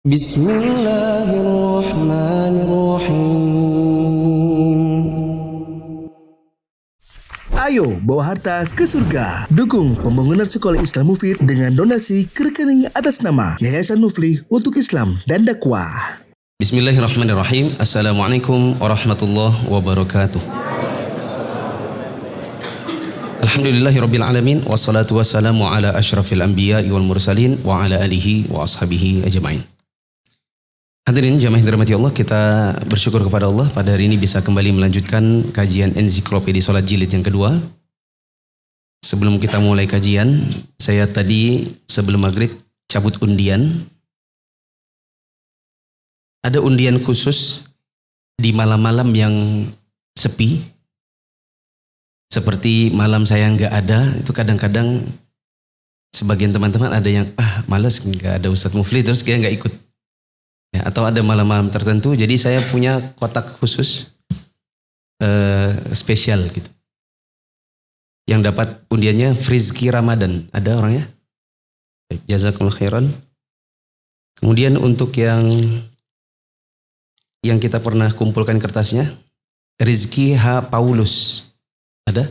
Bismillahirrahmanirrahim. Ayo bawa harta ke surga. Dukung pembangunan sekolah Islam Mufid dengan donasi ke rekening atas nama Yayasan Muflih untuk Islam dan Dakwah. Bismillahirrahmanirrahim. Assalamualaikum warahmatullahi wabarakatuh. Alhamdulillahirabbil alamin wassalatu wassalamu ala asyrafil anbiya'i wal mursalin wa ala alihi wa ashabihi ajmain. Hadirin jamaah yang dirahmati Allah, kita bersyukur kepada Allah pada hari ini bisa kembali melanjutkan kajian ensiklopedia salat jilid yang kedua. Sebelum kita mulai kajian, saya tadi sebelum maghrib cabut undian. Ada undian khusus di malam-malam yang sepi. Seperti malam saya nggak ada, itu kadang-kadang sebagian teman-teman ada yang malas nggak ada Ustadz Mufli terus kayak nggak ikut. Ya, atau ada malam-malam tertentu, jadi saya punya kotak khusus spesial gitu. Yang dapat undiannya Frizki Ramadan, ada orangnya? Jazakumullah khairan. Kemudian untuk yang kita pernah kumpulkan kertasnya, Rizki H. Paulus, ada?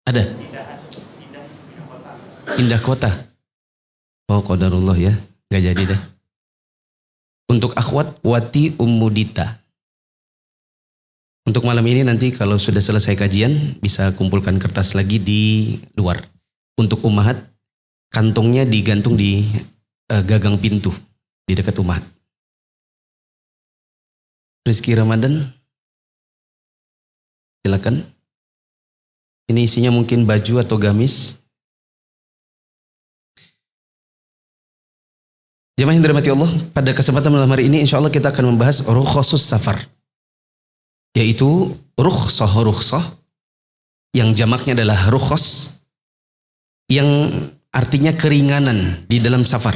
Ada? Indah Kota. Oh qadarullah ya, gak jadi deh. Untuk akhwat Wati Ummudita. Untuk malam ini nanti kalau sudah selesai kajian bisa kumpulkan kertas lagi di luar. Untuk ummahat kantongnya digantung di gagang pintu di dekat ummahat. Rizki Ramadan, silakan. Ini isinya mungkin baju atau gamis. Jemaah yang dirahmati Allah, pada kesempatan malam hari ini insya Allah kita akan membahas rukhasus safar. Yaitu rukhsah yang jamaknya adalah rukhas, yang artinya keringanan di dalam safar.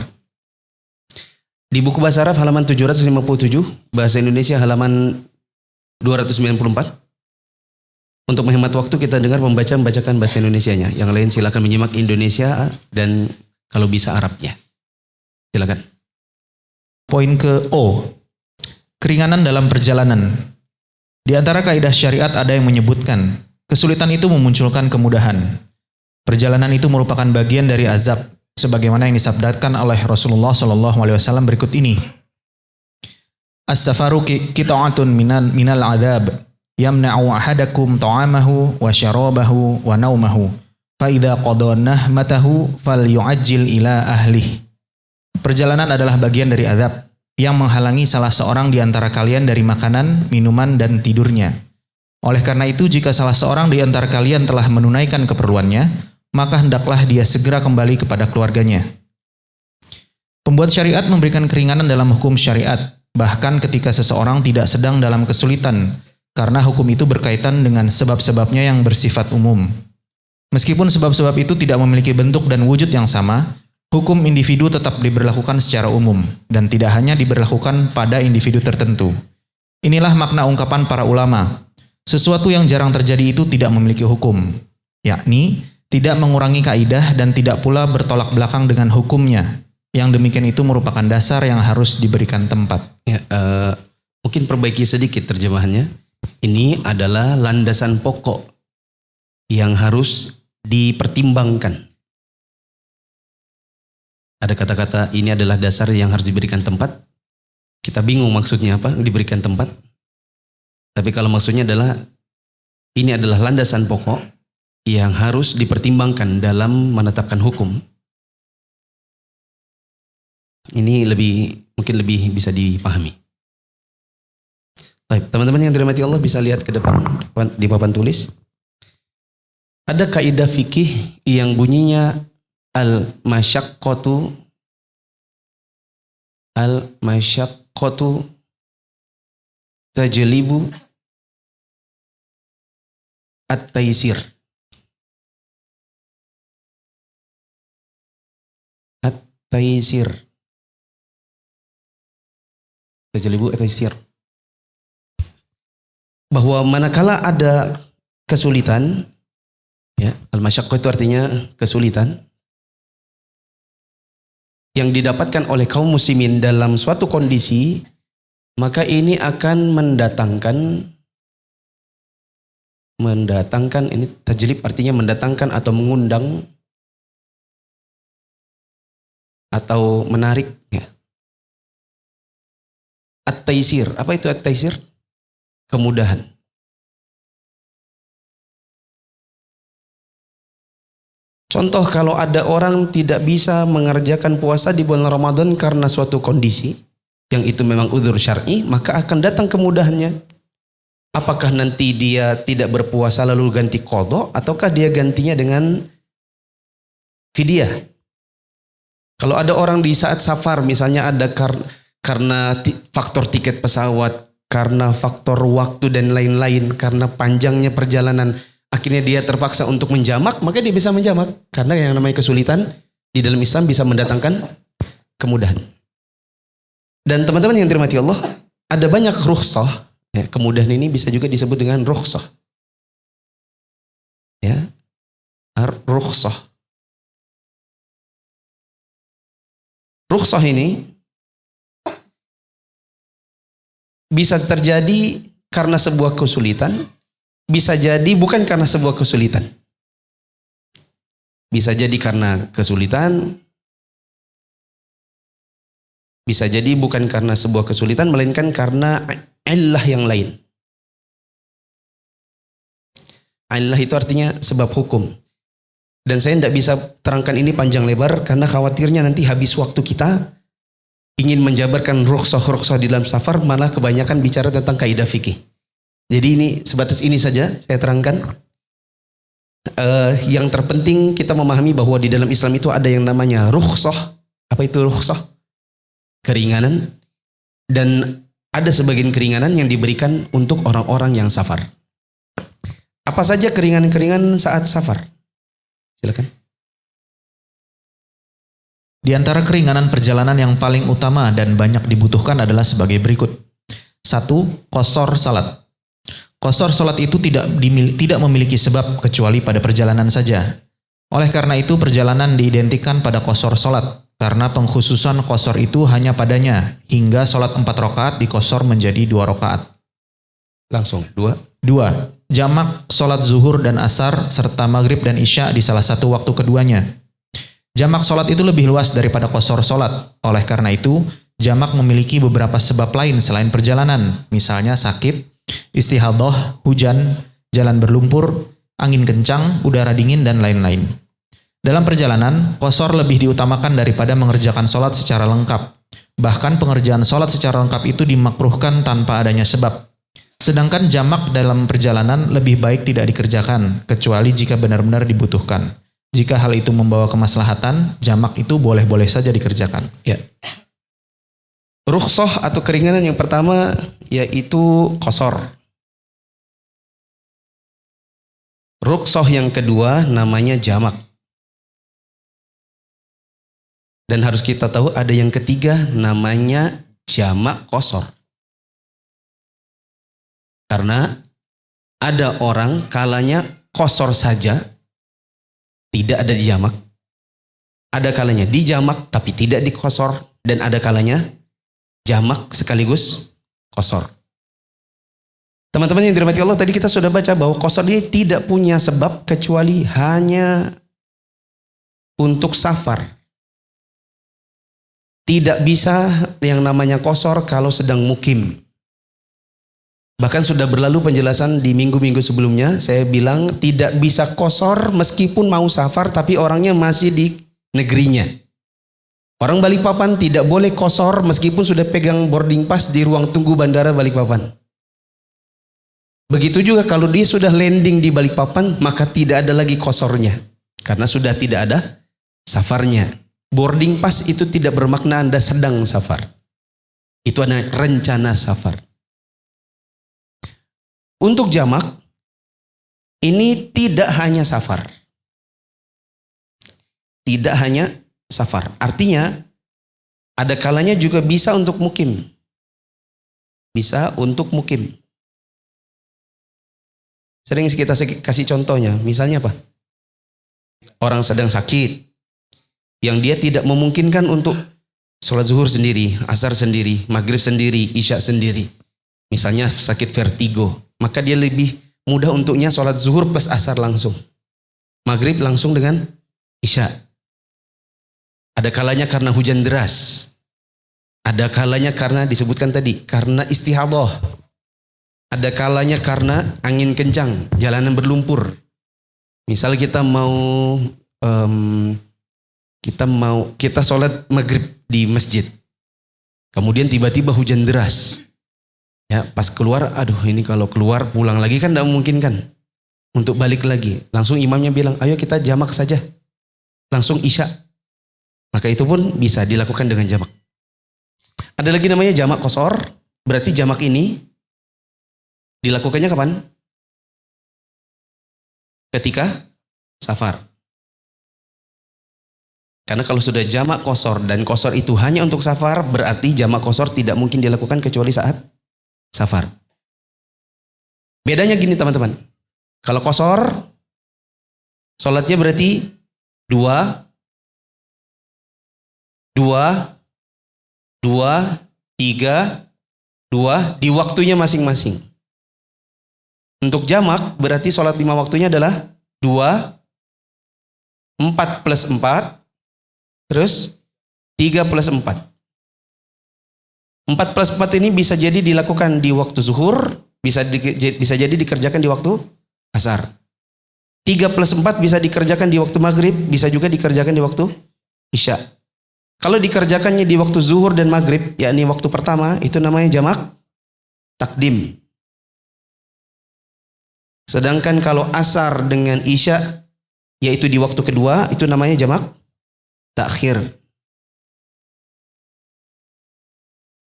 Di buku bahasa Arab halaman 757, bahasa Indonesia halaman 294. Untuk menghemat waktu kita dengar membacakan bahasa Indonesianya. Yang lain silakan menyimak Indonesia dan kalau bisa Arabnya. Silakan. Poin ke O. Keringanan dalam perjalanan. Di antara kaidah syariat ada yang menyebutkan, kesulitan itu memunculkan kemudahan. Perjalanan itu merupakan bagian dari azab, sebagaimana yang disabdakan oleh Rasulullah SAW berikut ini. As-safaru qita'atun minal adab, yamna'u ahadakum ta'amahu wa syarabahu wa naumahu, fa idza qada nahmatahu falyu'ajjil ila ahlihi. Perjalanan adalah bagian dari azab yang menghalangi salah seorang di antara kalian dari makanan, minuman, dan tidurnya. Oleh karena itu, jika salah seorang di antara kalian telah menunaikan keperluannya, maka hendaklah dia segera kembali kepada keluarganya. Pembuat syariat memberikan keringanan dalam hukum syariat, bahkan ketika seseorang tidak sedang dalam kesulitan, karena hukum itu berkaitan dengan sebab-sebabnya yang bersifat umum. Meskipun sebab-sebab itu tidak memiliki bentuk dan wujud yang sama, hukum individu tetap diberlakukan secara umum dan tidak hanya diberlakukan pada individu tertentu. Inilah makna ungkapan para ulama. Sesuatu yang jarang terjadi itu tidak memiliki hukum, yakni tidak mengurangi kaidah dan tidak pula bertolak belakang dengan hukumnya. Yang demikian itu merupakan dasar yang harus diberikan tempat. Ya, mungkin perbaiki sedikit terjemahannya. Ini adalah landasan pokok yang harus dipertimbangkan. Ada kata-kata ini adalah dasar yang harus diberikan tempat. Kita bingung maksudnya apa, diberikan tempat. Tapi kalau maksudnya adalah ini adalah landasan pokok yang harus dipertimbangkan dalam menetapkan hukum. Ini mungkin lebih bisa dipahami. Baik, teman-teman yang dirahmati Allah bisa lihat ke depan di papan tulis. Ada kaidah fikih yang bunyinya Al-masyaqqatu tajlibu at-taysir. At-taysir. Tajlibu at-taysir. Bahwa manakala ada kesulitan, ya, al-masyaqqah itu artinya kesulitan. yang didapatkan oleh kaum muslimin dalam suatu kondisi, maka ini akan mendatangkan ini tajlib, artinya mendatangkan atau mengundang atau menarik ya. At-taisir. Apa itu at-taisir? Kemudahan. Contoh, kalau ada orang tidak bisa mengerjakan puasa di bulan Ramadan karena suatu kondisi, yang itu memang udzur syar'i, maka akan datang kemudahannya. Apakah nanti dia tidak berpuasa lalu ganti qadha, ataukah dia gantinya dengan fidyah? Kalau ada orang di saat safar, misalnya ada karena faktor tiket pesawat, karena faktor waktu dan lain-lain, karena panjangnya perjalanan, akhirnya dia terpaksa untuk menjamak, maka dia bisa menjamak. Karena yang namanya kesulitan di dalam Islam bisa mendatangkan kemudahan. Dan teman-teman yang dirahmati Allah, ada banyak rukhsah. Ya, kemudahan ini bisa juga disebut dengan rukhsah. Ya, rukhsah. Rukhsah ini bisa terjadi karena sebuah kesulitan, bisa jadi bukan karena sebuah kesulitan. Bisa jadi karena kesulitan, bisa jadi bukan karena sebuah kesulitan, melainkan karena illah yang lain. Illah itu artinya sebab hukum. Dan saya tidak bisa terangkan ini panjang lebar karena khawatirnya nanti habis waktu kita ingin menjabarkan rukhsah-rukhsah di dalam safar, malah kebanyakan bicara tentang kaidah fikih. Jadi ini sebatas ini saja saya terangkan. Yang terpenting kita memahami bahwa di dalam Islam itu ada yang namanya rukhsah. Apa itu rukhsah? Keringanan. Dan ada sebagian keringanan yang diberikan untuk orang-orang yang safar. Apa saja keringanan-keringanan saat safar? Silakan. Di antara keringanan perjalanan yang paling utama dan banyak dibutuhkan adalah sebagai berikut. 1. Qasar salat. Qasar salat itu tidak memiliki sebab kecuali pada perjalanan saja. Oleh karena itu perjalanan diidentikan pada qasar salat, karena pengkhususan qasar itu hanya padanya, hingga salat 4 rakaat diqasar menjadi 2 rakaat. Langsung, 2. 2. Jamak salat zuhur dan asar serta maghrib dan isya di salah satu waktu keduanya. Jamak salat itu lebih luas daripada qasar salat. Oleh karena itu, jamak memiliki beberapa sebab lain selain perjalanan, misalnya sakit, istihadah, hujan, jalan berlumpur, angin kencang, udara dingin, dan lain-lain. Dalam perjalanan, qasar lebih diutamakan daripada mengerjakan salat secara lengkap. Bahkan pengerjaan salat secara lengkap itu dimakruhkan tanpa adanya sebab. Sedangkan jamak dalam perjalanan lebih baik tidak dikerjakan, kecuali jika benar-benar dibutuhkan. Jika hal itu membawa kemaslahatan, jamak itu boleh-boleh saja dikerjakan. Ya. Rukhsah atau keringanan yang pertama yaitu qasar. Rukhsah yang kedua namanya jamak. Dan harus kita tahu ada yang ketiga namanya jamak qasar. Karena ada orang kalanya qasar saja, tidak ada di jamak. Ada kalanya di jamak tapi tidak di qasar, dan ada kalanya jamak sekaligus qasar. Teman-teman yang dirahmati Allah, tadi kita sudah baca bahwa qasar ini tidak punya sebab kecuali hanya untuk safar. Tidak bisa yang namanya qasar kalau sedang mukim. Bahkan sudah berlalu penjelasan di minggu-minggu sebelumnya, saya bilang tidak bisa qasar meskipun mau safar tapi orangnya masih di negerinya. Orang Balikpapan tidak boleh qasar meskipun sudah pegang boarding pass di ruang tunggu bandara Balikpapan. Begitu juga kalau dia sudah landing di Balikpapan, maka tidak ada lagi qasarnya karena sudah tidak ada safarnya. Boarding pass itu tidak bermakna Anda sedang safar. Itu adalah rencana safar. Untuk jamak, ini tidak hanya safar. Tidak hanya safar. Artinya, ada kalanya juga bisa untuk mukim. Bisa untuk mukim. Sering kita kasih contohnya. Misalnya apa? Orang sedang sakit. yang dia tidak memungkinkan untuk sholat zuhur sendiri, asar sendiri, maghrib sendiri, isya sendiri. Misalnya sakit vertigo, maka dia lebih mudah untuknya sholat zuhur plus asar langsung. Maghrib langsung dengan isya. Ada kalanya karena hujan deras. Ada kalanya karena disebutkan tadi, karena istihadah. Ada kalanya karena angin kencang, jalanan berlumpur. Misal kita kita sholat maghrib di masjid. Kemudian tiba-tiba hujan deras. Ya, pas keluar, aduh ini kalau keluar pulang lagi kan tidak memungkinkan untuk balik lagi. Langsung imamnya bilang, ayo kita jamak saja. Langsung isya. Maka itu pun bisa dilakukan dengan jamak. Ada lagi namanya jamak qashar. Berarti jamak ini dilakukannya kapan? Ketika safar. Karena kalau sudah jamak qashar dan qashar itu hanya untuk safar, berarti jamak qashar tidak mungkin dilakukan kecuali saat safar. Bedanya gini teman-teman. Kalau qashar, sholatnya berarti 2, 3, 2 di waktunya masing-masing. Untuk jamak berarti sholat 5 waktunya adalah 2, 4 plus 4, terus 3 plus 4. 4 plus 4 ini bisa jadi dilakukan di waktu zuhur, bisa jadi dikerjakan di waktu asar. 3 plus 4 bisa dikerjakan di waktu maghrib, bisa juga dikerjakan di waktu isya. Kalau dikerjakannya di waktu zuhur dan maghrib, yakni waktu pertama, itu namanya jamak takdim. Sedangkan kalau asar dengan isya, yaitu di waktu kedua, itu namanya jamak takhir.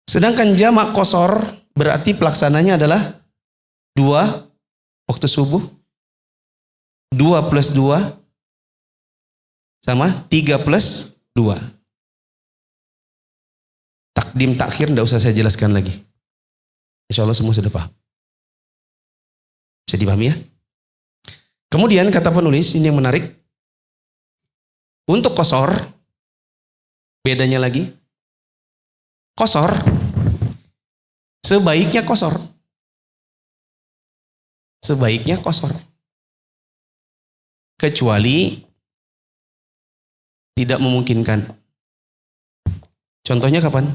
Sedangkan jamak qashar berarti pelaksananya adalah 2 waktu subuh, 2 plus 2 sama 3 plus 2. Takdim takhir tidak usah saya jelaskan lagi. Insya Allah semua sudah paham. Bisa dipahami ya? Kemudian kata penulis, ini yang menarik. Untuk qashar, bedanya lagi. Qashar, sebaiknya qashar. Sebaiknya qashar. Kecuali tidak memungkinkan. Contohnya kapan?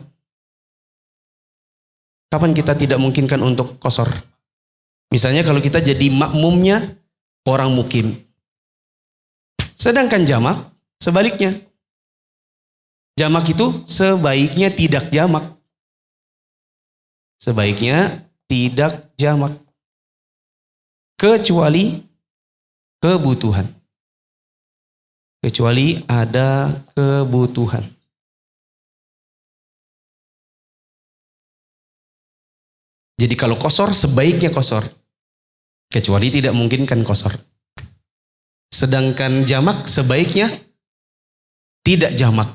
Kapan kita tidak memungkinkan untuk qashar? Misalnya kalau kita jadi makmumnya orang mukim. Sedangkan jamak sebaliknya. Jamak itu sebaiknya tidak jamak. Sebaiknya tidak jamak. Kecuali kebutuhan. Kecuali ada kebutuhan. Jadi kalau qashar sebaiknya qashar. Kecuali tidak memungkinkan qashar. Sedangkan jamak sebaiknya tidak jamak.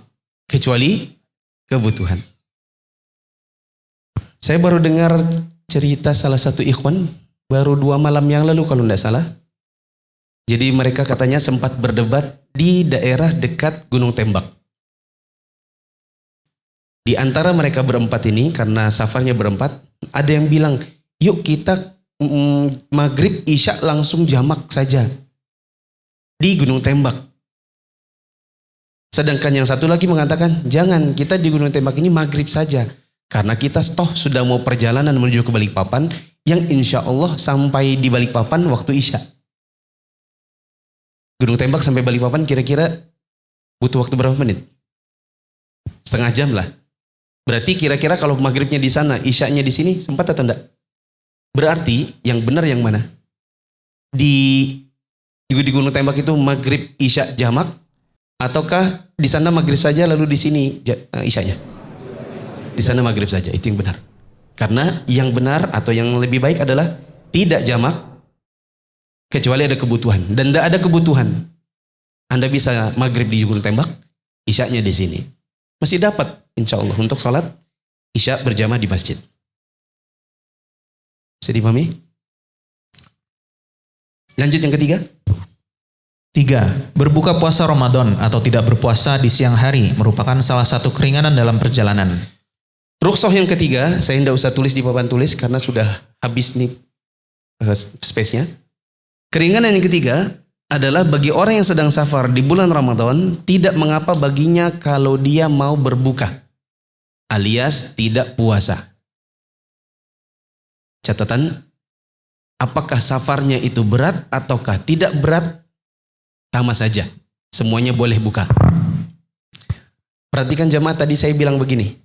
Kecuali kebutuhan. Saya baru dengar cerita salah satu ikhwan. Baru 2 malam yang lalu kalau tidak salah. Jadi mereka katanya sempat berdebat di daerah dekat Gunung Tembak. Di antara mereka berempat ini, karena safarnya berempat, ada yang bilang, yuk kita maghrib isya langsung jamak saja di Gunung Tembak. Sedangkan yang satu lagi mengatakan, jangan, kita di Gunung Tembak ini maghrib saja. Karena kita toh sudah mau perjalanan menuju ke Balikpapan, yang insya Allah sampai di Balikpapan waktu isya. Gunung Tembak sampai Balikpapan kira-kira butuh waktu berapa menit? Setengah jam lah. Berarti kira-kira kalau maghribnya di sana, isyanya di sini, sempat atau enggak? Berarti yang benar yang mana? Di Gunung Tembak itu maghrib isya jamak, ataukah di sana maghrib saja lalu di sini isyanya? Di sana maghrib saja, itu yang benar. Karena yang benar atau yang lebih baik adalah tidak jamak, kecuali ada kebutuhan. Dan tidak ada kebutuhan, Anda bisa maghrib di Gunung Tembak, isyanya di sini. Masih dapat insya Allah untuk sholat isya berjamaah di masjid. Bisa dipahami? Lanjut yang ketiga. 3. Berbuka puasa Ramadan atau tidak berpuasa di siang hari merupakan salah satu keringanan dalam perjalanan. Rukhsah yang ketiga, saya tidak usah tulis di papan tulis karena sudah habis nih space-nya. Keringanan yang ketiga adalah bagi orang yang sedang safar di bulan Ramadan, tidak mengapa baginya kalau dia mau berbuka, alias tidak puasa. Catatan, apakah safarnya itu berat ataukah tidak berat? Sama saja, semuanya boleh buka. Perhatikan jemaah, tadi saya bilang begini.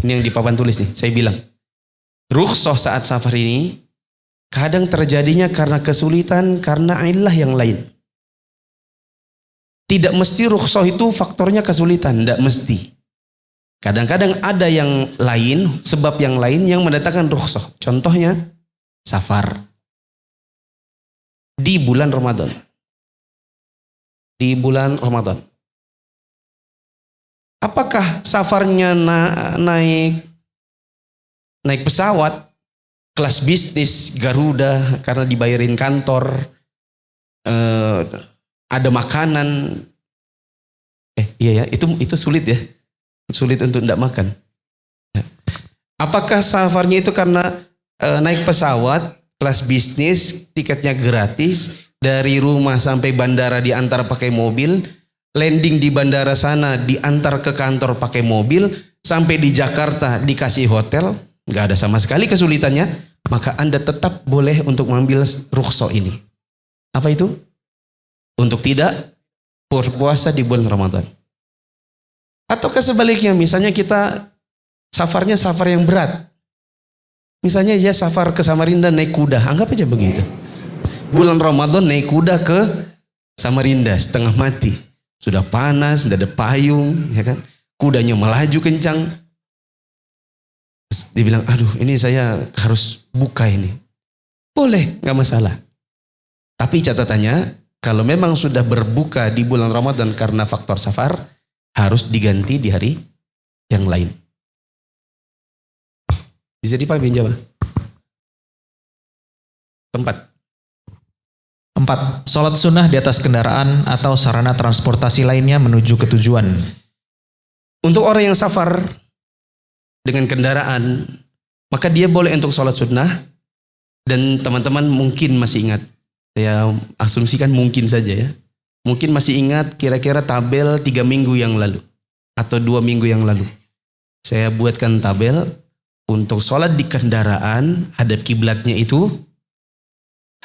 Ini yang di papan tulis nih, saya bilang. Rukhsah saat safar ini kadang terjadinya karena kesulitan, karena illah yang lain. Tidak mesti rukhsah itu faktornya kesulitan, tidak mesti. Kadang-kadang ada yang lain, sebab yang lain yang mendatangkan rukhsah. Contohnya, safar di bulan Ramadan. Di bulan Ramadan. Apakah safarnya naik pesawat, kelas bisnis, Garuda, karena dibayarin kantor, ada makanan. Iya ya, itu sulit ya. Sulit untuk tidak makan. Apakah safarnya itu karena naik pesawat, kelas bisnis, tiketnya gratis, dari rumah sampai bandara diantar pakai mobil, landing di bandara sana diantar ke kantor pakai mobil, sampai di Jakarta dikasih hotel, nggak ada sama sekali kesulitannya, maka Anda tetap boleh untuk mengambil rukhsah ini. Apa itu? Untuk tidak berpuasa di bulan Ramadan. Ataukah sebaliknya, misalnya kita safarnya safar yang berat. Misalnya ya safar ke Samarinda naik kuda, anggap aja begitu. Bulan Ramadan naik kuda ke Samarinda, setengah mati. Sudah panas, tidak ada payung, ya kan? Kudanya melaju kencang. Terus dia bilang, aduh ini saya harus buka ini. Boleh, nggak masalah. Tapi catatannya, kalau memang sudah berbuka di bulan Ramadan karena faktor safar, harus diganti di hari yang lain. Bisa dipahami jawab? 4. Sholat sunnah di atas kendaraan atau sarana transportasi lainnya menuju ke tujuan. Untuk orang yang safar dengan kendaraan, maka dia boleh untuk sholat sunnah. Dan teman-teman mungkin masih ingat, saya asumsikan mungkin saja ya. Mungkin masih ingat kira-kira tabel 3 minggu yang lalu atau 2 minggu yang lalu. Saya buatkan tabel untuk sholat di kendaraan, hadap kiblatnya itu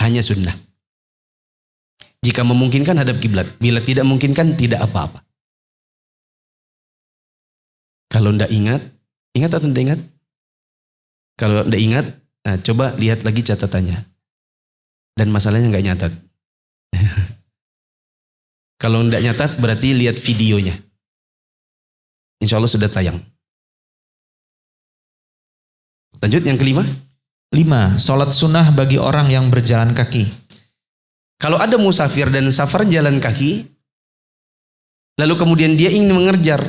hanya sunnah. Jika memungkinkan hadap kiblat, bila tidak memungkinkan tidak apa-apa. Kalau tidak ingat atau tidak ingat? Kalau tidak ingat, nah coba lihat lagi catatannya. Dan masalahnya nggak nyatat. Kalau tidak nyatat berarti lihat videonya. Insya Allah sudah tayang. Lanjut yang kelima. 5. Sholat sunnah bagi orang yang berjalan kaki. Kalau ada musafir dan safar jalan kaki, lalu kemudian dia ingin mengerjar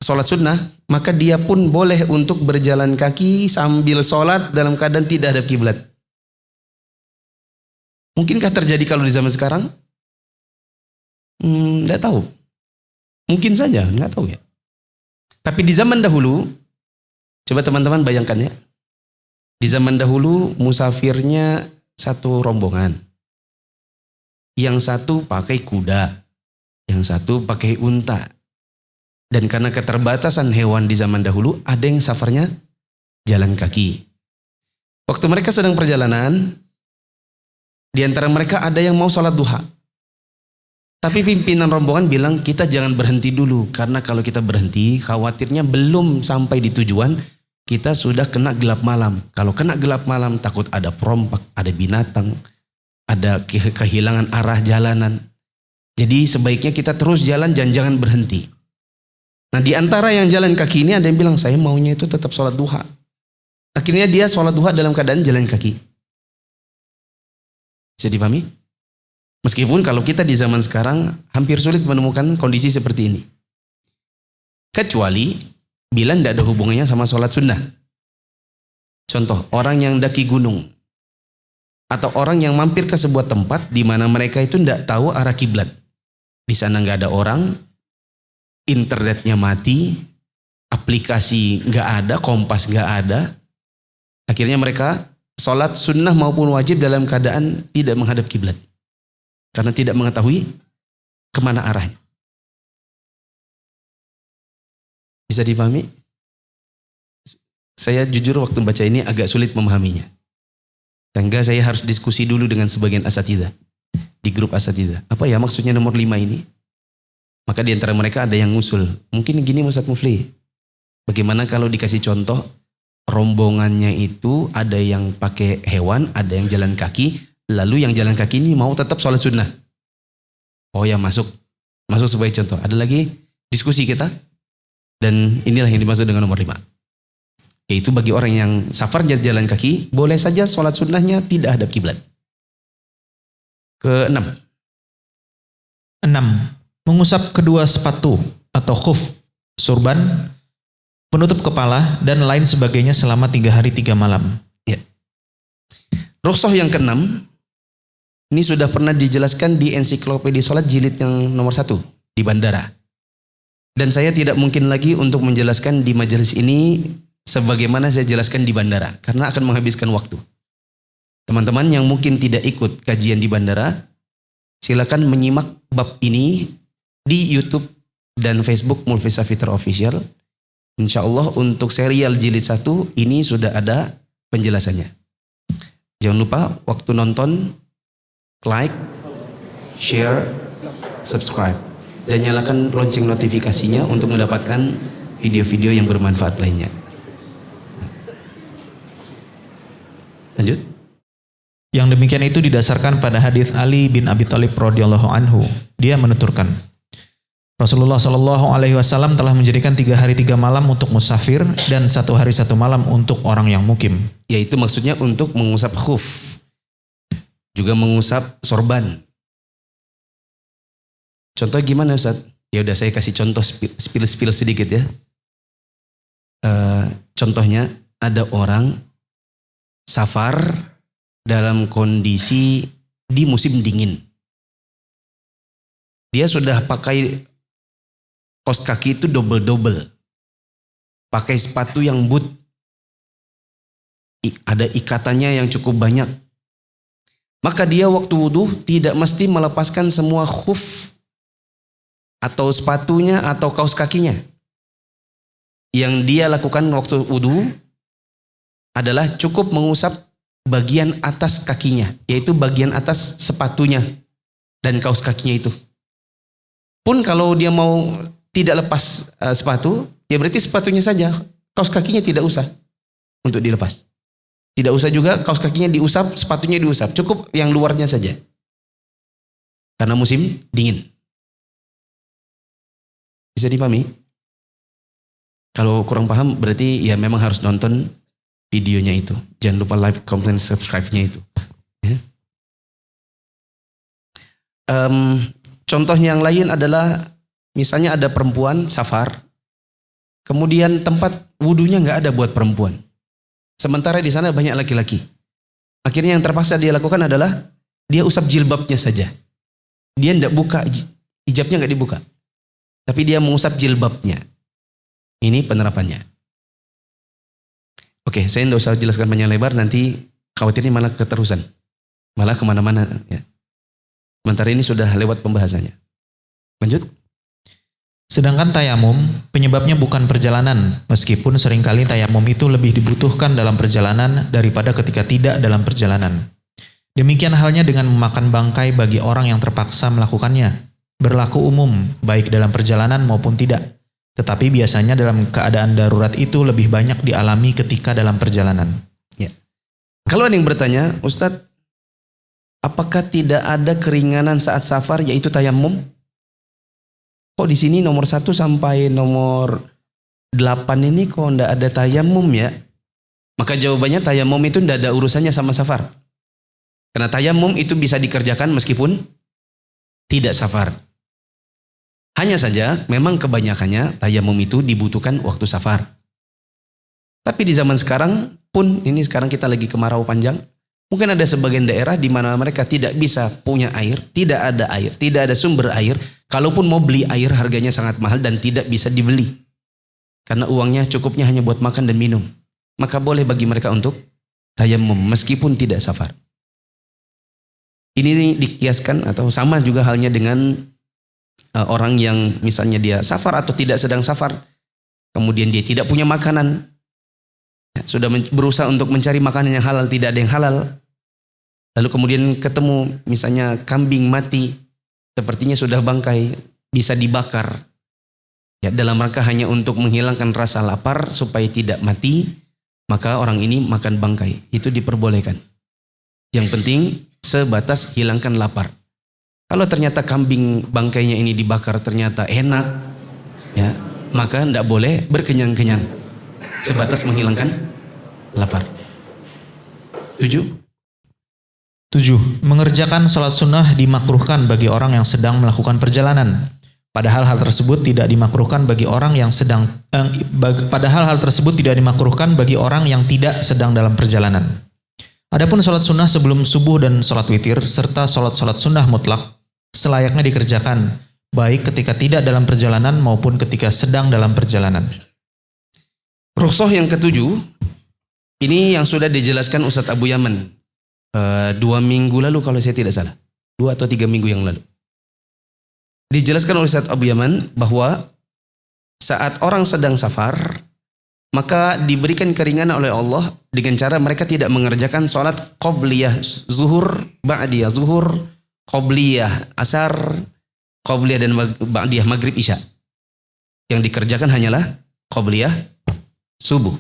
sholat sunnah, maka dia pun boleh untuk berjalan kaki sambil sholat dalam keadaan tidak hadap kiblat. Mungkinkah terjadi kalau di zaman sekarang? Tidak tahu. Mungkin saja, nggak tahu ya. Tapi di zaman dahulu, coba teman-teman bayangkan ya. Di zaman dahulu musafirnya satu rombongan. Yang satu pakai kuda, yang satu pakai unta. Dan karena keterbatasan hewan di zaman dahulu, ada yang safarnya jalan kaki. Waktu mereka sedang perjalanan, di antara mereka ada yang mau sholat duha. Tapi pimpinan rombongan bilang, kita jangan berhenti dulu. Karena kalau kita berhenti, khawatirnya belum sampai di tujuan, kita sudah kena gelap malam. Kalau kena gelap malam, takut ada perompak, ada binatang, ada kehilangan arah jalanan. Jadi sebaiknya kita terus jalan dan jangan berhenti. Nah di antara yang jalan kaki ini ada yang bilang, saya maunya itu tetap sholat duha. Akhirnya dia sholat duha dalam keadaan jalan kaki. Bisa dipahami? Meskipun kalau kita di zaman sekarang hampir sulit menemukan kondisi seperti ini. Kecuali bila tidak ada hubungannya sama sholat sunnah. Contoh, orang yang daki gunung. atau orang yang mampir ke sebuah tempat di mana mereka itu tidak tahu arah kiblat. Di sana nggak ada orang, internetnya mati, aplikasi nggak ada, kompas nggak ada. Akhirnya mereka sholat sunnah maupun wajib dalam keadaan tidak menghadap kiblat karena tidak mengetahui kemana arahnya. Bisa dipahami? Saya jujur waktu baca ini agak sulit memahaminya. Sehingga saya harus diskusi dulu dengan sebagian asatidzah di grup asatidzah. Apa ya maksudnya nomor 5 ini? Maka di antara mereka ada yang ngusul. Mungkin gini Ustaz Mufli. Bagaimana kalau dikasih contoh rombongannya itu ada yang pakai hewan, ada yang jalan kaki. Lalu yang jalan kaki ini mau tetap sholat sunnah. Oh ya masuk sebagai contoh. Ada lagi diskusi kita. Dan inilah yang dimaksud dengan nomor 5. Yaitu bagi orang yang safar jalan kaki, boleh saja sholat sunnahnya tidak hadap kiblat. Ke-6. 6. Mengusap kedua sepatu atau khuf, surban, penutup kepala, dan lain sebagainya selama 3 hari 3 malam. Ya. Rukhsah yang ke-6, ini sudah pernah dijelaskan di ensiklopedia sholat jilid yang nomor 1 di bandara. Dan saya tidak mungkin lagi untuk menjelaskan di majelis ini sebagaimana saya jelaskan di bandara, karena akan menghabiskan waktu. Teman-teman yang mungkin tidak ikut kajian di bandara, silakan menyimak bab ini di YouTube dan Facebook Mulfisa Fitra Official. Insya Allah untuk serial jilid 1 ini sudah ada penjelasannya. Jangan lupa waktu nonton, like, share, subscribe, dan nyalakan lonceng notifikasinya untuk mendapatkan video-video yang bermanfaat lainnya. Lanjut. Yang demikian itu didasarkan pada hadis Ali bin Abi Thalib radhiyallahu anhu. Dia menuturkan, Rasulullah Shallallahu Alaihi Wasallam telah menjadikan 3 hari 3 malam untuk musafir dan 1 hari 1 malam untuk orang yang mukim. Yaitu maksudnya untuk mengusap khuf, juga mengusap sorban. Contoh gimana Ustaz? Ya udah saya kasih contoh spill sedikit ya. Contohnya ada orang safar dalam kondisi di musim dingin. Dia sudah pakai kaos kaki itu double-double. Pakai sepatu yang boot. Ada ikatannya yang cukup banyak. Maka dia waktu wudu tidak mesti melepaskan semua khuf atau sepatunya atau kaos kakinya. Yang dia lakukan waktu wudu adalah cukup mengusap bagian atas kakinya, yaitu bagian atas sepatunya dan kaos kakinya itu. Pun kalau dia mau tidak lepas sepatu, ya berarti sepatunya saja, kaos kakinya tidak usah untuk dilepas. Tidak usah juga kaos kakinya diusap, sepatunya diusap, cukup yang luarnya saja. Karena musim dingin. Bisa dipahami? Kalau kurang paham berarti ya memang harus nonton videonya itu. Jangan lupa like, comment, subscribe-nya itu. Ya. Contoh yang lain adalah misalnya ada perempuan safar, kemudian tempat wudunya nggak ada buat perempuan. Sementara di sana banyak laki-laki. Akhirnya yang terpaksa dia lakukan adalah dia usap jilbabnya saja. Dia tidak buka, hijabnya nggak dibuka. Tapi dia mengusap jilbabnya. Ini penerapannya. Oke, saya tidak usah jelaskan panjang lebar, nanti khawatirnya malah keterusan. Malah kemana-mana. Ya. Sementara ini sudah lewat pembahasannya. Lanjut. Sedangkan tayamum, penyebabnya bukan perjalanan, meskipun seringkali tayamum itu lebih dibutuhkan dalam perjalanan daripada ketika tidak dalam perjalanan. Demikian halnya dengan memakan bangkai bagi orang yang terpaksa melakukannya. Berlaku umum, baik dalam perjalanan maupun tidak. Tetapi biasanya dalam keadaan darurat itu lebih banyak dialami ketika dalam perjalanan. Ya. Kalau ada yang bertanya, Ustadz, apakah tidak ada keringanan saat safar yaitu tayamum? Kok di sini nomor 1 sampai nomor 8 ini kok tidak ada tayamum ya? Maka jawabannya tayamum itu tidak ada urusannya sama safar. Karena tayamum itu bisa dikerjakan meskipun tidak safar. Hanya saja memang kebanyakannya tayamum itu dibutuhkan waktu safar. Tapi di zaman sekarang pun, ini sekarang kita lagi kemarau panjang, Mungkin ada sebagian daerah di mana mereka tidak bisa punya air, tidak ada sumber air. Kalaupun mau beli air harganya sangat mahal dan tidak bisa dibeli. Karena uangnya cukupnya hanya buat makan dan minum. Maka boleh bagi mereka untuk tayamum meskipun tidak safar. Ini dikiaskan atau sama juga halnya dengan orang yang misalnya dia safar atau tidak sedang safar. Kemudian dia tidak punya makanan. Sudah berusaha untuk mencari makanan yang halal, tidak ada yang halal. Lalu kemudian ketemu misalnya kambing mati, sepertinya sudah bangkai, bisa dibakar. Ya, dalam rangka hanya untuk menghilangkan rasa lapar supaya tidak mati, maka orang ini makan bangkai. Itu diperbolehkan. Yang penting sebatas hilangkan lapar. Kalau ternyata kambing bangkainya ini dibakar ternyata enak, ya, maka tidak boleh berkenyang-kenyang. Sebatas menghilangkan lapar. 7. Mengerjakan sholat sunnah dimakruhkan bagi orang yang sedang melakukan perjalanan. Padahal hal tersebut tidak dimakruhkan bagi orang yang tidak sedang dalam perjalanan. Adapun sholat sunnah sebelum subuh dan sholat witir serta sholat sunnah mutlak selayaknya dikerjakan baik ketika tidak dalam perjalanan maupun ketika sedang dalam perjalanan. Rukhsah yang ke-7 ini yang sudah dijelaskan Ustadz Abu Yaman 2 minggu lalu kalau saya tidak salah, 2 atau 3 minggu yang lalu. Dijelaskan oleh Ustadz Abu Yaman bahwa saat orang sedang safar maka diberikan keringanan oleh Allah dengan cara mereka tidak mengerjakan sholat qobliyah zuhur, ba'diyah zuhur, qobliyah asar, qobliyah dan ba'diyah maghrib isya. Yang dikerjakan hanyalah qobliyah subuh.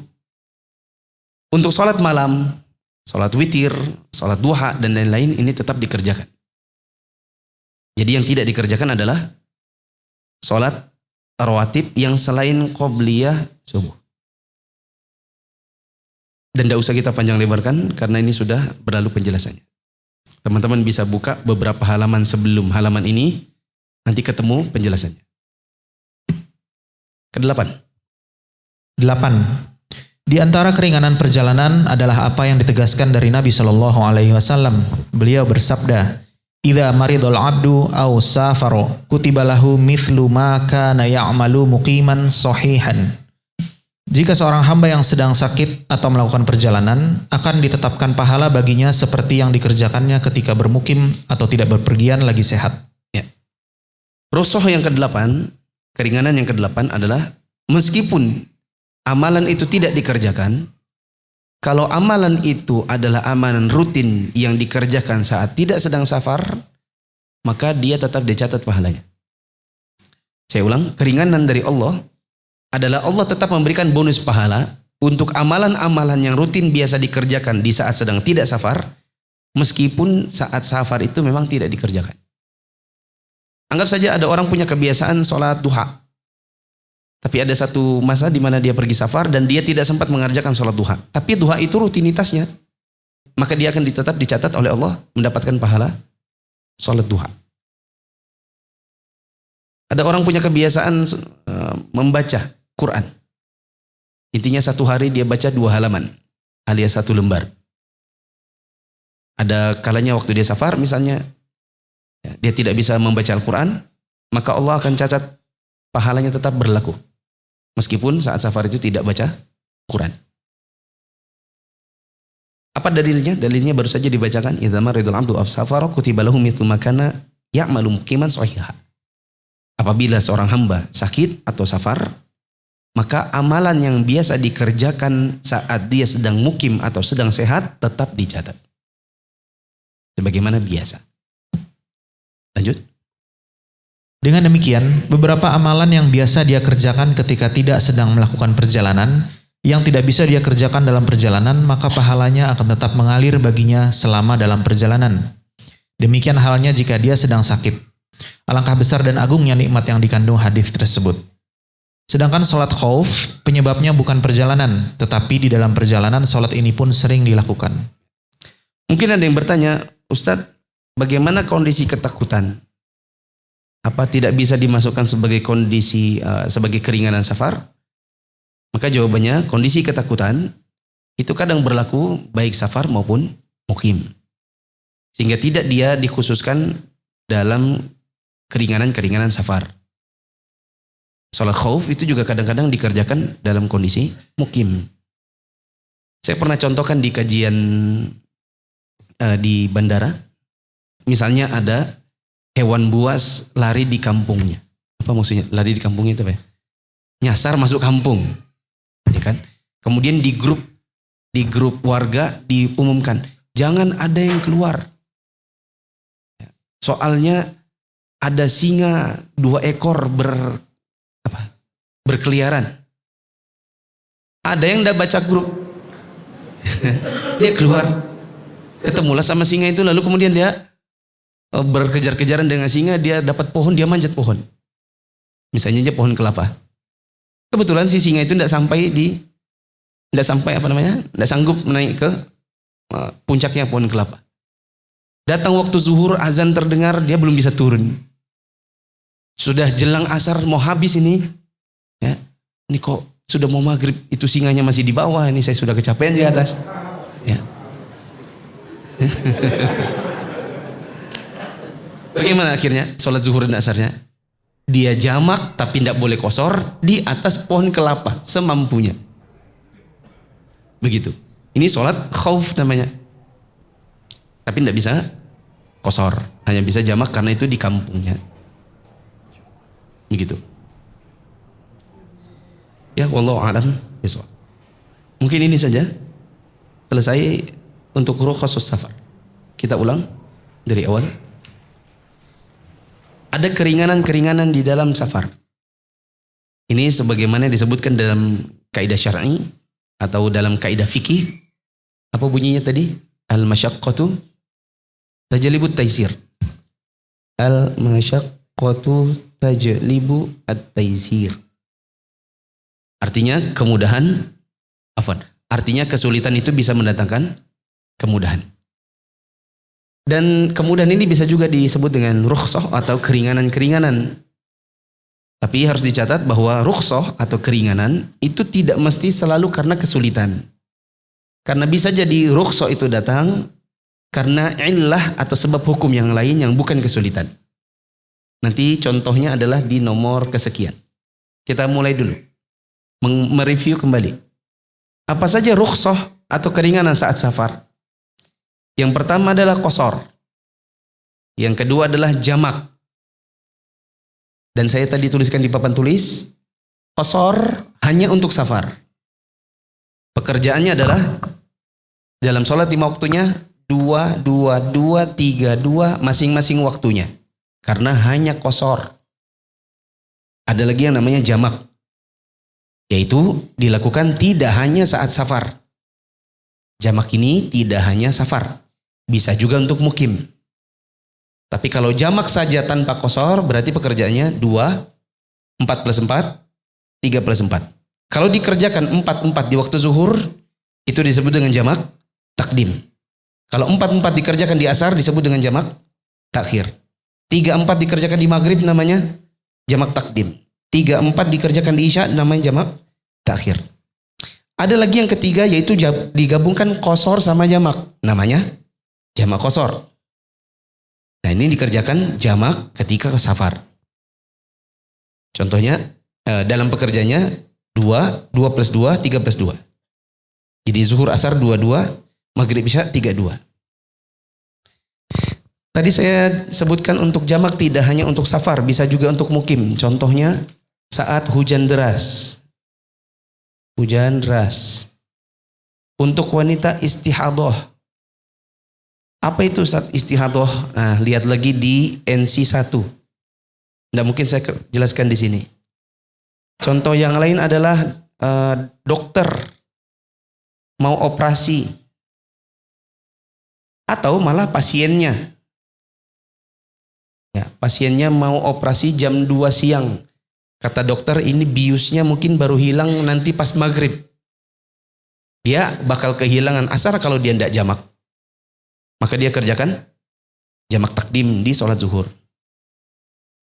Untuk sholat malam, sholat witir, sholat duha, dan lain-lain ini tetap dikerjakan. Jadi yang tidak dikerjakan adalah sholat rawatib yang selain qobliyah subuh. Dan tidak usah kita panjang lebarkan karena ini sudah berlalu penjelasannya. Teman-teman bisa buka beberapa halaman sebelum halaman ini, nanti ketemu penjelasannya. Ke-8. Di antara keringanan perjalanan adalah apa yang ditegaskan dari Nabi Shallallahu Alaihi Wasallam. Beliau bersabda, "Idza maridul abdu aw safaro, kutiba lahu mithlu ma kana ya'malu muqiman sahihan." Jika seorang hamba yang sedang sakit atau melakukan perjalanan, akan ditetapkan pahala baginya seperti yang dikerjakannya ketika bermukim atau tidak berpergian lagi sehat. Ya. Rukhsah yang ke-8, keringanan yang ke-8 adalah meskipun amalan itu tidak dikerjakan, kalau amalan itu adalah amalan rutin yang dikerjakan saat tidak sedang safar, maka dia tetap dicatat pahalanya. Saya ulang, keringanan dari Allah adalah Allah tetap memberikan bonus pahala untuk amalan-amalan yang rutin biasa dikerjakan di saat sedang tidak safar, meskipun saat safar itu memang tidak dikerjakan. Anggap saja ada orang punya kebiasaan sholat duha. Tapi ada satu masa di mana dia pergi safar dan dia tidak sempat mengerjakan sholat duha. Tapi duha itu rutinitasnya. Maka dia akan tetap dicatat oleh Allah mendapatkan pahala sholat duha. Ada orang punya kebiasaan membaca Quran. Intinya satu hari dia baca 2 halaman alias 1 lembar. Ada kalanya waktu dia safar misalnya, dia tidak bisa membaca Al-Quran, maka Allah akan catat pahalanya tetap berlaku. Meskipun saat safar itu tidak baca Quran. Apa dalilnya? Dalilnya baru saja dibacakan. Idza maridul abdu aw safara kutiba lahu mithlu ma kana ya'malu muqiman sahiha. Apabila seorang hamba sakit atau safar, maka amalan yang biasa dikerjakan saat dia sedang mukim atau sedang sehat tetap dicatat. Sebagaimana biasa. Lanjut. Dengan demikian, beberapa amalan yang biasa dia kerjakan ketika tidak sedang melakukan perjalanan, yang tidak bisa dia kerjakan dalam perjalanan, maka pahalanya akan tetap mengalir baginya selama dalam perjalanan. Demikian halnya jika dia sedang sakit. Alangkah besar dan agungnya nikmat yang dikandung hadis tersebut. Sedangkan sholat khauf, penyebabnya bukan perjalanan, tetapi di dalam perjalanan sholat ini pun sering dilakukan. Mungkin ada yang bertanya, Ustadz, bagaimana kondisi ketakutan? Apa tidak bisa dimasukkan sebagai kondisi, sebagai keringanan safar? Maka jawabannya, kondisi ketakutan itu kadang berlaku baik safar maupun mukim. Sehingga tidak dia dikhususkan dalam keringanan-keringanan safar. Salat khauf itu juga kadang-kadang dikerjakan dalam kondisi mukim. Saya pernah contohkan di kajian di bandara. Misalnya ada hewan buas lari di kampungnya. Apa maksudnya? Lari di kampungnya itu apa ya? Nyasar masuk kampung. Ya kan? Kemudian di grup warga diumumkan, jangan ada yang keluar. Soalnya ada singa 2 ekor berkeliaran. Ada yang udah baca grup. Dia keluar. Ketemulah sama singa itu, lalu kemudian dia berkejar-kejaran dengan singa, dia dapat pohon, dia manjat pohon. Misalnya aja pohon kelapa. Kebetulan si singa itu tidak sanggup naik ke puncaknya pohon kelapa. Datang waktu zuhur, azan terdengar, dia belum bisa turun. Sudah jelang asar mau habis ini. Ya, ini kok sudah mau maghrib, itu singanya masih di bawah, ini saya sudah kecapean di atas. Ya. Bagaimana akhirnya sholat zuhur dan asarnya? Dia jamak tapi tidak boleh kosor di atas pohon kelapa semampunya. Begitu. Ini sholat khauf namanya. Tapi tidak bisa kosor, hanya bisa jamak karena itu di kampungnya. Begitu. Ya, wallahu a'lam bishawab. Mungkin ini saja. Selesai untuk rukhasus safar. Kita ulang dari awal. Ada keringanan-keringanan di dalam safar. Ini sebagaimana disebutkan dalam kaidah syar'i atau dalam kaidah fikih. Apa bunyinya tadi? Al-masyaqqatu tajlibu at-taysir. Al-masyaqqatu tajlibu at-taysir. Artinya kemudahan, artinya kesulitan itu bisa mendatangkan kemudahan. Dan kemudahan ini bisa juga disebut dengan rukhsah atau keringanan-keringanan. Tapi harus dicatat bahwa rukhsah atau keringanan itu tidak mesti selalu karena kesulitan. Karena bisa jadi rukhsah itu datang karena illah atau sebab hukum yang lain yang bukan kesulitan. Nanti contohnya adalah di nomor kesekian. Kita mulai dulu. Mereview kembali. Apa saja rukhsah atau keringanan saat safar? Yang pertama adalah qasar. Yang kedua adalah jamak. Dan saya tadi tuliskan di papan tulis, qasar hanya untuk safar. Pekerjaannya adalah dalam sholat 5 waktunya 2, 2, 2, 3, 2 masing-masing waktunya. Karena hanya qasar. Ada lagi yang namanya jamak. Yaitu dilakukan tidak hanya saat safar. Jamak ini tidak hanya safar. Bisa juga untuk mukim. Tapi kalau jamak saja tanpa qasar berarti pekerjaannya 2, 4 plus 4, 3 plus 4. Kalau dikerjakan 4, 4 di waktu zuhur, itu disebut dengan jamak takdim. Kalau 4, 4 dikerjakan di asar disebut dengan jamak takhir. 3, 4 dikerjakan di maghrib namanya jamak takdim. 3, 4 dikerjakan di isya namanya jamak takhir. Ada lagi yang ketiga yaitu digabungkan qasar sama jamak. Namanya jamak qasar. Nah ini dikerjakan jamak ketika ke safar. Contohnya dalam pekerjaannya 2, 2 plus 2, 3 plus 2. Jadi zuhur asar 2, 2, maghrib isya 3, 2. Tadi saya sebutkan untuk jamak tidak hanya untuk safar, bisa juga untuk mukim. Contohnya saat hujan deras. Hujan deras. Untuk wanita istihadah. Apa itu saat istihadah? Nah, lihat lagi di NC 1. Tidak mungkin saya jelaskan di sini. Contoh yang lain adalah dokter mau operasi. Atau malah pasiennya. Ya, pasiennya mau operasi jam 2 siang. Kata dokter ini biusnya mungkin baru hilang nanti pas maghrib. Dia bakal kehilangan asar kalau dia tidak jamak. Maka dia kerjakan jamak takdim di sholat zuhur.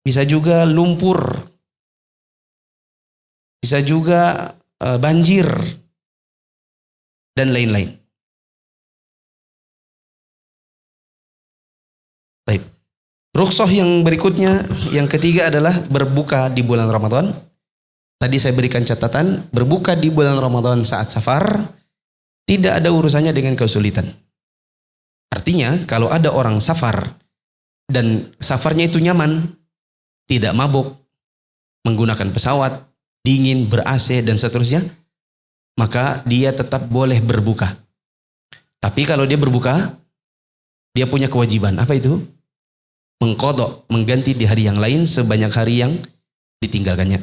Bisa juga lumpur. Bisa juga banjir. Dan lain-lain. Baik. Rukhsah yang berikutnya, yang ketiga adalah berbuka di bulan Ramadan. Tadi saya berikan catatan, berbuka di bulan Ramadan saat safar tidak ada urusannya dengan kesulitan. Artinya kalau ada orang safar dan safarnya itu nyaman, tidak mabuk, menggunakan pesawat, dingin, ber-AC dan seterusnya, maka dia tetap boleh berbuka. Tapi kalau dia berbuka, dia punya kewajiban. Apa itu? Mengqadha, mengganti di hari yang lain sebanyak hari yang ditinggalkannya.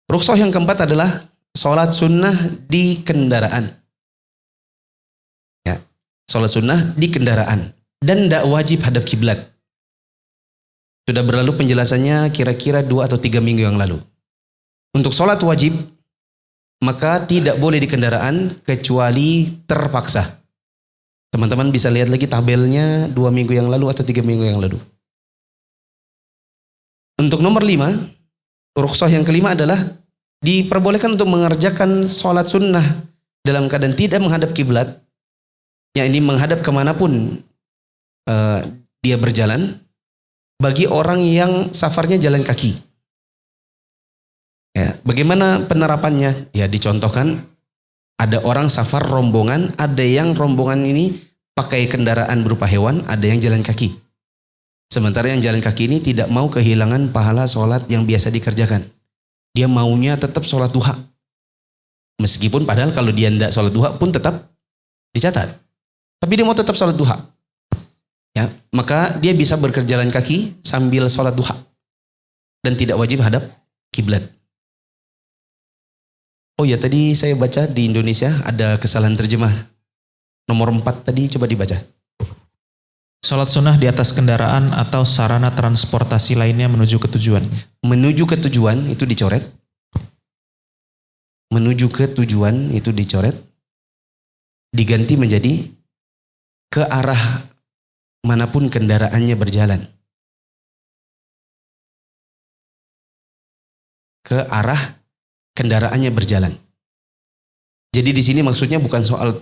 Rukhsah yang keempat adalah sholat sunnah di kendaraan. Ya, sholat sunnah di kendaraan dan tidak wajib hadap kiblat. Sudah berlalu penjelasannya kira-kira 2 atau 3 minggu yang lalu. Untuk sholat wajib, maka tidak boleh di kendaraan kecuali terpaksa. Teman-teman bisa lihat lagi tabelnya 2 minggu yang lalu atau 3 minggu yang lalu. Untuk nomor 5, rukhsah yang kelima adalah diperbolehkan untuk mengerjakan sholat sunnah dalam keadaan tidak menghadap kiblat. Yang ini menghadap kemanapun dia berjalan, bagi orang yang safarnya jalan kaki. Ya, bagaimana penerapannya? Ya, dicontohkan ada orang safar rombongan, ada yang rombongan ini pakai kendaraan berupa hewan, ada yang jalan kaki. Sementara yang jalan kaki ini tidak mau kehilangan pahala sholat yang biasa dikerjakan. Dia maunya tetap sholat duha. Meskipun padahal kalau dia tidak sholat duha pun tetap dicatat. Tapi dia mau tetap sholat duha. Ya, maka dia bisa berjalan kaki sambil sholat duha. Dan tidak wajib hadap kiblat. Oh ya, tadi saya baca di Indonesia ada kesalahan terjemah. Nomor 4 tadi coba dibaca. Sholat sunnah di atas kendaraan atau sarana transportasi lainnya menuju ke tujuan. Menuju ke tujuan itu dicoret. Menuju ke tujuan itu dicoret. Diganti menjadi ke arah manapun kendaraannya berjalan. Ke arah kendaraannya berjalan. Jadi di sini maksudnya bukan soal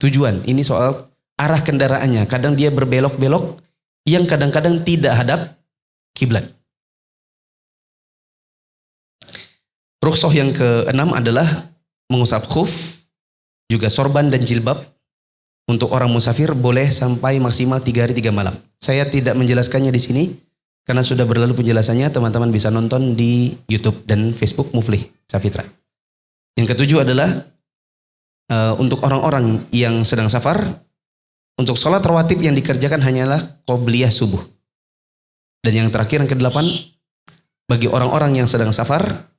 tujuan, ini soal arah kendaraannya. Kadang dia berbelok-belok yang kadang-kadang tidak hadap kiblat. Rukhsah yang ke-6 adalah mengusap khuf, juga sorban dan jilbab. Untuk orang musafir boleh sampai maksimal 3 hari 3 malam. Saya tidak menjelaskannya di sini karena sudah berlalu penjelasannya. Teman-teman bisa nonton di YouTube dan Facebook Muflih Safitra. Yang ketujuh adalah untuk orang-orang yang sedang safar, untuk sholat rawatib yang dikerjakan hanyalah qobliyah subuh. Dan yang terakhir, yang ke-8, bagi orang-orang yang sedang safar,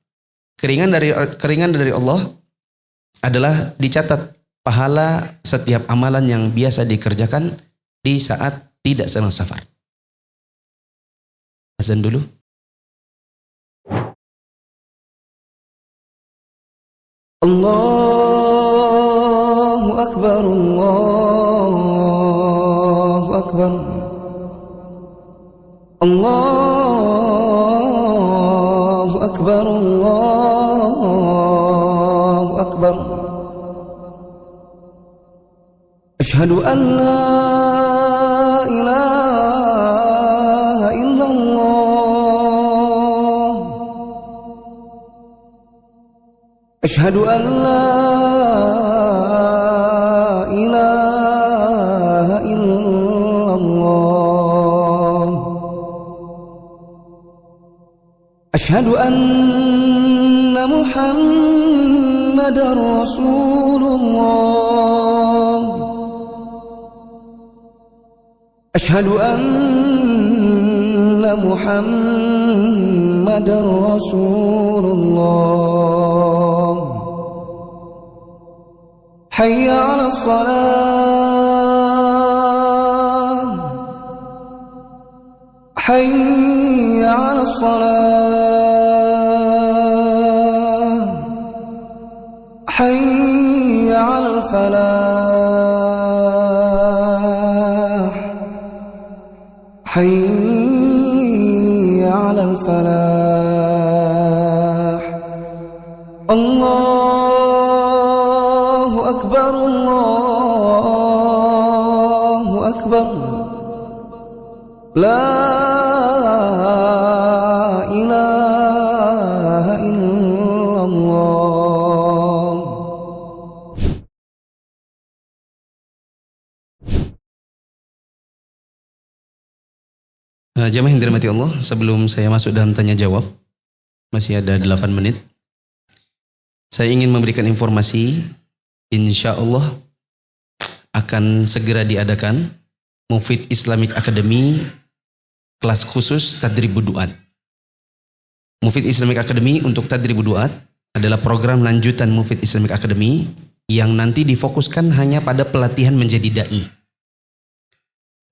keringan dari Allah adalah dicatat pahala setiap amalan yang biasa dikerjakan di saat tidak sedang safar. Azan dulu. Allahu Akbar, Allahu Akbar, Allahu Akbar, Allahu Akbar. Asyhadu an la ilaha illallah. Asyhadu an la ilaha illallah. Asyhadu anna Muhammadar Rasulullah. Asyhadu anna Muhammadar Rasulullah. Hayya 'alas salah. Hayya 'alas salah. Hayya 'alal falah. Hayya 'alal falah. Allahu akbar, Allahu akbar. La ilaha illallah. Jamaah yang dirahmati Allah, sebelum saya masuk dalam tanya jawab, masih ada 8 menit. Saya ingin memberikan informasi, insya Allah akan segera diadakan Mufid Islamic Academy kelas khusus Tadribud Du'at. Mufid Islamic Academy untuk Tadribud Du'at adalah program lanjutan Mufid Islamic Academy yang nanti difokuskan hanya pada pelatihan menjadi da'i.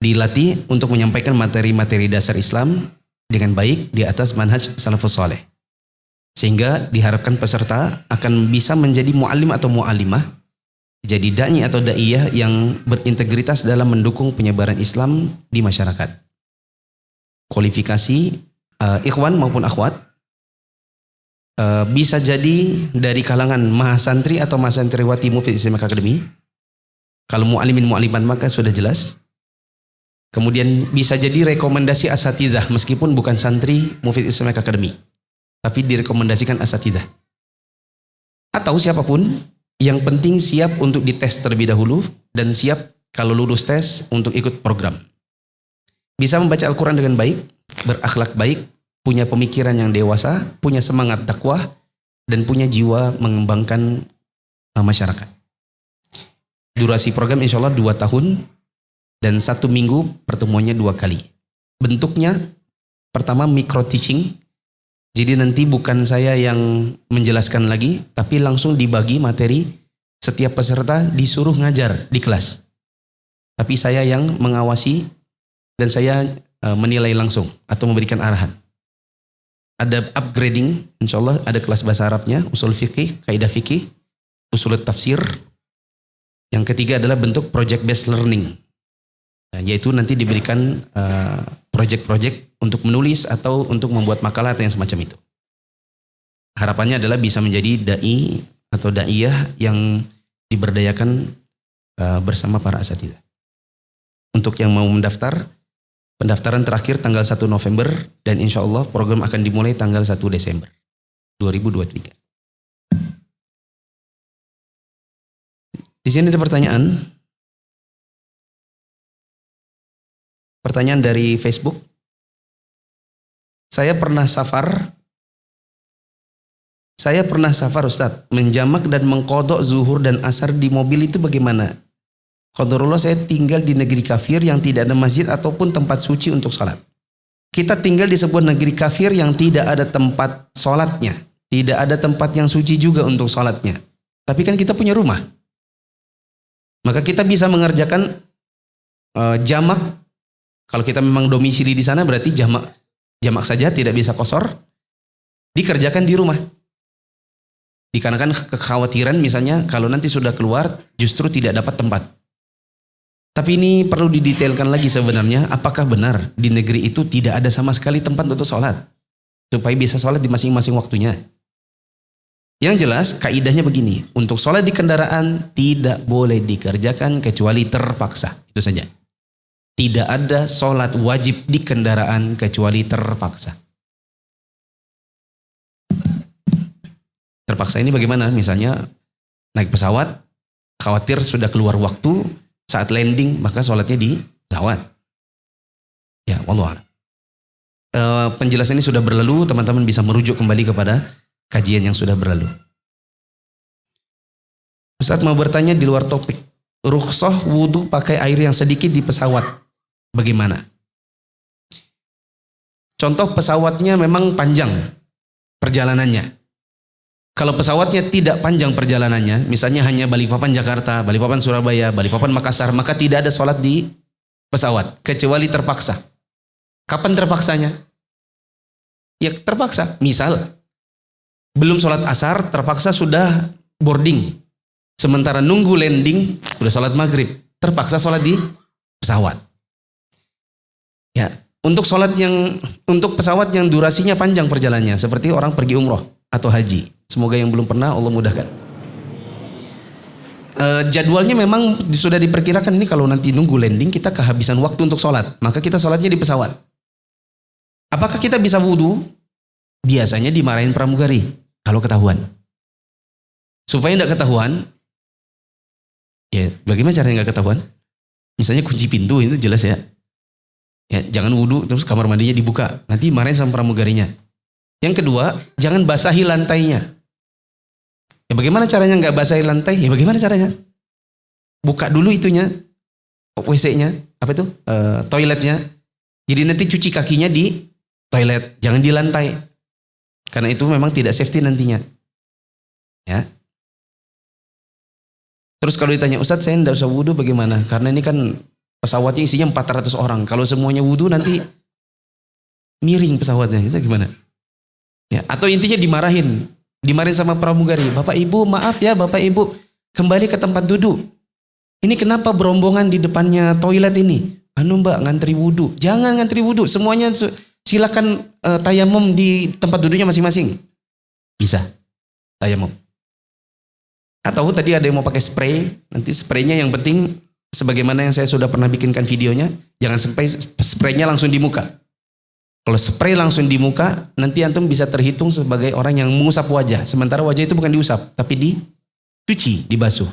Dilatih untuk menyampaikan materi-materi dasar Islam dengan baik di atas manhaj salafus saleh. Sehingga diharapkan peserta akan bisa menjadi mu'allim atau mu'allimah, jadi da'i atau da'iyah yang berintegritas dalam mendukung penyebaran Islam di masyarakat. Kualifikasi ikhwan maupun akhwat bisa jadi dari kalangan mahasantri atau mahasantriwati Mufid Islamic Academy. Kalau mu'allimin mu'alliman maka sudah jelas. Kemudian bisa jadi rekomendasi asatidzah meskipun bukan santri Mufid Islamic Academy, tapi direkomendasikan asatidzah. Atau siapapun, yang penting siap untuk dites terlebih dahulu dan siap kalau lulus tes untuk ikut program. Bisa membaca Al-Quran dengan baik, berakhlak baik, punya pemikiran yang dewasa, punya semangat dakwah, dan punya jiwa mengembangkan masyarakat. Durasi program insya Allah 2 tahun, dan 1 minggu pertemuannya 2 kali. Bentuknya pertama micro teaching, jadi nanti bukan saya yang menjelaskan lagi, tapi langsung dibagi materi, setiap peserta disuruh ngajar di kelas. Tapi saya yang mengawasi dan saya menilai langsung atau memberikan arahan. Ada upgrading, insya Allah ada kelas bahasa Arabnya, usul fikih, kaidah fikih, usul tafsir. Yang ketiga adalah bentuk project based learning. Yaitu nanti diberikan project-project untuk menulis atau untuk membuat makalah atau yang semacam itu. Harapannya adalah bisa menjadi da'i atau da'iyah yang diberdayakan bersama para asatidzah. Untuk yang mau mendaftar, pendaftaran terakhir tanggal 1 November dan insya Allah program akan dimulai tanggal 1 Desember 2023. Di sini ada pertanyaan. Pertanyaan dari Facebook. Saya pernah safar Ustaz, menjamak dan mengkodok zuhur dan asar di mobil itu bagaimana? Qadarullah saya tinggal di negeri kafir yang tidak ada masjid ataupun tempat suci untuk sholat. Kita tinggal di sebuah negeri kafir yang tidak ada tempat sholatnya. Tidak ada tempat yang suci juga untuk sholatnya. Tapi kan kita punya rumah. Maka kita bisa mengerjakan jamak. Kalau kita memang domisili di sana berarti jamak saja, tidak bisa qashar, dikerjakan di rumah. Dikarenakan kekhawatiran misalnya kalau nanti sudah keluar justru tidak dapat tempat. Tapi ini perlu didetailkan lagi sebenarnya, apakah benar di negeri itu tidak ada sama sekali tempat untuk sholat supaya bisa sholat di masing-masing waktunya. Yang jelas kaidahnya begini, untuk sholat di kendaraan tidak boleh dikerjakan kecuali terpaksa, itu saja. Tidak ada sholat wajib di kendaraan kecuali terpaksa. Terpaksa ini bagaimana? Misalnya naik pesawat, khawatir sudah keluar waktu, saat landing maka sholatnya di pesawat. Ya, wallahu a'lam. Penjelasan ini sudah berlalu, teman-teman bisa merujuk kembali kepada kajian yang sudah berlalu. Ustaz mau bertanya di luar topik. Rukhsah wudu pakai air yang sedikit di pesawat. Bagaimana? Contoh pesawatnya memang panjang perjalanannya. Kalau pesawatnya tidak panjang perjalanannya, misalnya hanya Balikpapan Jakarta, Balikpapan Surabaya, Balikpapan Makassar, maka tidak ada sholat di pesawat, kecuali terpaksa. Kapan terpaksanya? Ya terpaksa. Misal, belum sholat asar, terpaksa sudah boarding. Sementara nunggu landing, sudah sholat maghrib. Terpaksa sholat di pesawat. Ya, untuk pesawat yang durasinya panjang perjalanannya, seperti orang pergi umroh atau haji. Semoga yang belum pernah Allah mudahkan. jadwalnya memang sudah diperkirakan ini kalau nanti nunggu landing kita kehabisan waktu untuk sholat. Maka kita sholatnya di pesawat. Apakah kita bisa wudhu? Biasanya dimarahin pramugari kalau ketahuan. Supaya tidak ketahuan, ya bagaimana caranya nggak ketahuan? Misalnya kunci pintu itu jelas ya. Ya jangan wudhu terus kamar mandinya dibuka. Nanti marahin sama pramugarinya. Yang kedua, jangan basahi lantainya. Ya bagaimana caranya nggak basahi lantai? Ya bagaimana caranya? Buka dulu itunya, WC-nya, apa itu? Toiletnya. Jadi nanti cuci kakinya di toilet, jangan di lantai. Karena itu memang tidak safety nantinya. Ya. Terus kalau ditanya, Ustadz saya tidak usah wudhu bagaimana? Karena ini kan pesawatnya isinya 400 orang. Kalau semuanya wudhu nanti miring pesawatnya. Itu gimana? Ya, atau intinya dimarahin sama pramugari. Bapak Ibu maaf ya Bapak Ibu, kembali ke tempat duduk. Ini kenapa berombongan di depannya toilet ini? Anu Mbak ngantri wudhu. Jangan ngantri wudhu, semuanya silakan tayamum di tempat duduknya masing-masing. Bisa tayamum. Atau tadi ada yang mau pakai spray, nanti spraynya yang penting sebagaimana yang saya sudah pernah bikinkan videonya, jangan sampai spraynya langsung di muka. Kalau spray langsung di muka, nanti antum bisa terhitung sebagai orang yang mengusap wajah. Sementara wajah itu bukan diusap, tapi dicuci, dibasuh.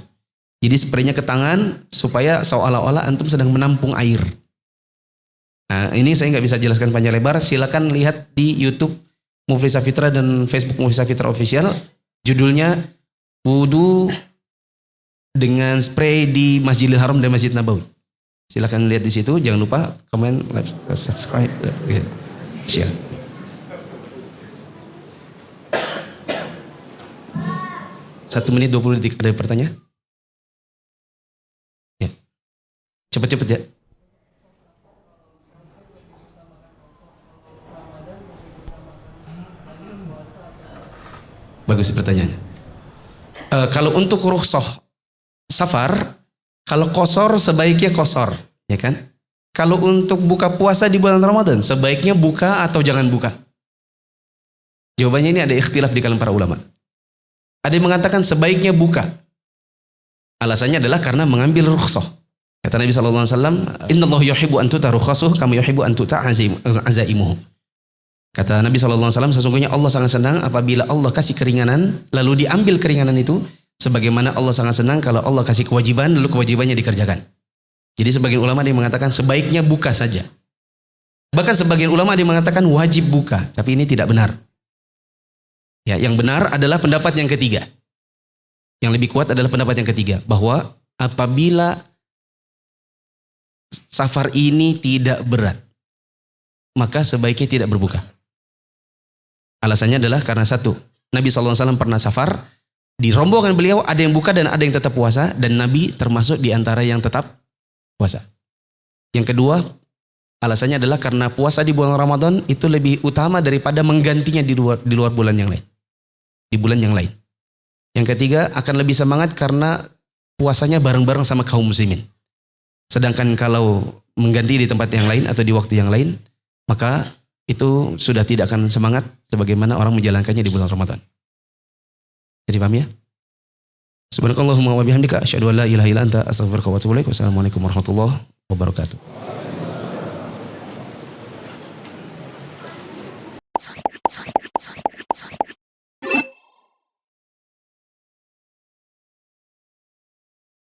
Jadi spraynya ke tangan supaya seolah-olah antum sedang menampung air. Nah, ini saya nggak bisa jelaskan panjang lebar. Silakan lihat di YouTube Mufli Safitra dan Facebook Mufli Safitra Official. Judulnya Wudu dengan spray di Masjidil Haram dan Masjid Nabawi. Silakan lihat di situ. Jangan lupa komen, like, subscribe, share. Satu menit 20 detik. Ada pertanyaan? Ya. Cepat-cepat ya. Bagus pertanyaannya. Kalau untuk rukhsah safar, kalau qasar sebaiknya qasar, ya kan? Kalau untuk buka puasa di bulan Ramadan, sebaiknya buka atau jangan buka? Jawabannya ini ada ikhtilaf di kalangan para ulama. Ada yang mengatakan sebaiknya buka. Alasannya adalah karena mengambil rukhsah. Kata Nabi SAW, Innallaha yuhibbu an tu'ta rukhsasuh kama yuhibbu an tu'ta azaimuhu. Kata Nabi SAW, sesungguhnya Allah sangat senang apabila Allah kasih keringanan, lalu diambil keringanan itu, sebagaimana Allah sangat senang kalau Allah kasih kewajiban, lalu kewajibannya dikerjakan. Jadi sebagian ulama ada yang mengatakan sebaiknya buka saja. Bahkan sebagian ulama ada yang mengatakan wajib buka, tapi ini tidak benar. Ya, yang benar adalah pendapat yang ketiga. Yang lebih kuat adalah pendapat yang ketiga, bahwa apabila safar ini tidak berat, maka sebaiknya tidak berbuka. Alasannya adalah karena satu, Nabi SAW pernah safar, di rombongan beliau ada yang buka dan ada yang tetap puasa, dan Nabi termasuk di antara yang tetap puasa. Yang kedua, alasannya adalah karena puasa di bulan Ramadan itu lebih utama daripada menggantinya di luar bulan yang lain. Di bulan yang lain. Yang ketiga, akan lebih semangat karena puasanya bareng-bareng sama kaum muslimin. Sedangkan kalau mengganti di tempat yang lain atau di waktu yang lain, maka itu sudah tidak akan semangat sebagaimana orang menjalankannya di bulan Ramadan. Jadi paham ya? Subhanakallahumma wa bihamdika asyhadu an la ilaha illa anta astaghfiruka wa atubu ilaik. Wassalamualaikum warahmatullahi wabarakatuh.